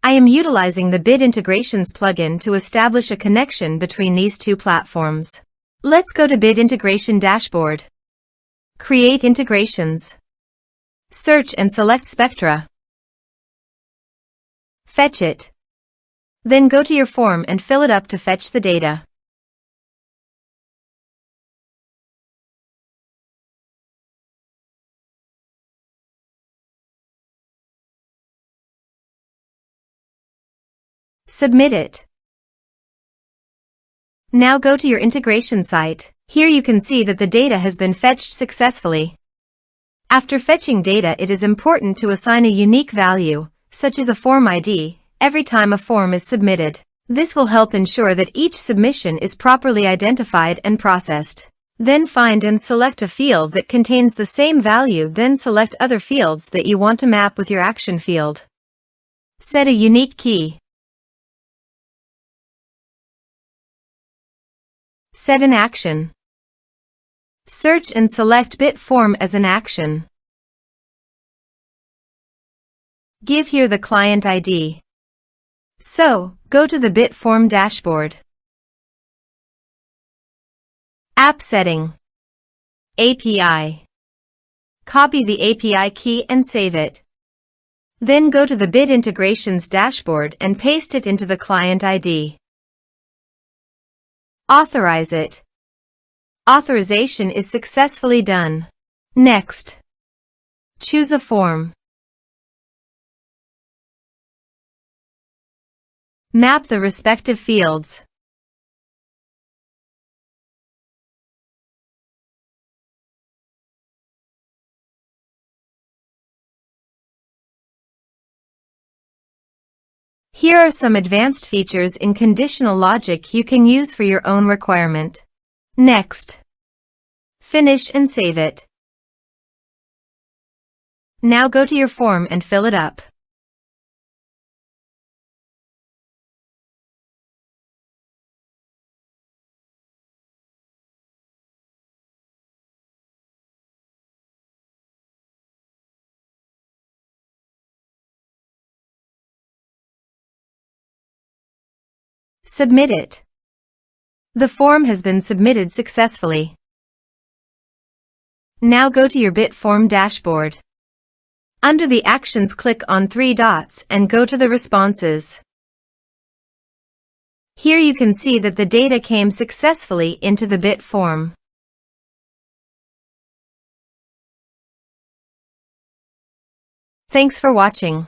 I am utilizing the Bit Integrations plugin to establish a connection between these two platforms. Let's go to Bit Integration Dashboard. Create integrations. Search and select Spectra. Fetch it. Then go to your form and fill it up to fetch the data. Submit it. Now go to your integration site. Here you can see that the data has been fetched successfully. After fetching data, it is important to assign a unique value, such as a form ID, every time a form is submitted. This will help ensure that each submission is properly identified and processed. Then find and select a field that contains the same value, then select other fields that you want to map with your action field. Set a unique key. Set an action. Search and select Bit Form as an action. Give here the client ID. So, go to the Bit Form dashboard. App Setting. API. Copy the API key and save it. Then go to the Bit Integrations dashboard and paste it into the client ID. Authorize it. Authorization is successfully done. Next, choose a form. Map the respective fields. Here are some advanced features in conditional logic you can use for your own requirement. Next, finish and save it. Now go to your form and fill it up. Submit it. The form has been submitted successfully. Now go to your Bit Form dashboard. Under the actions, click on 3 dots and go to the responses. Here you can see that the data came successfully into the Bit Form. Thanks for watching.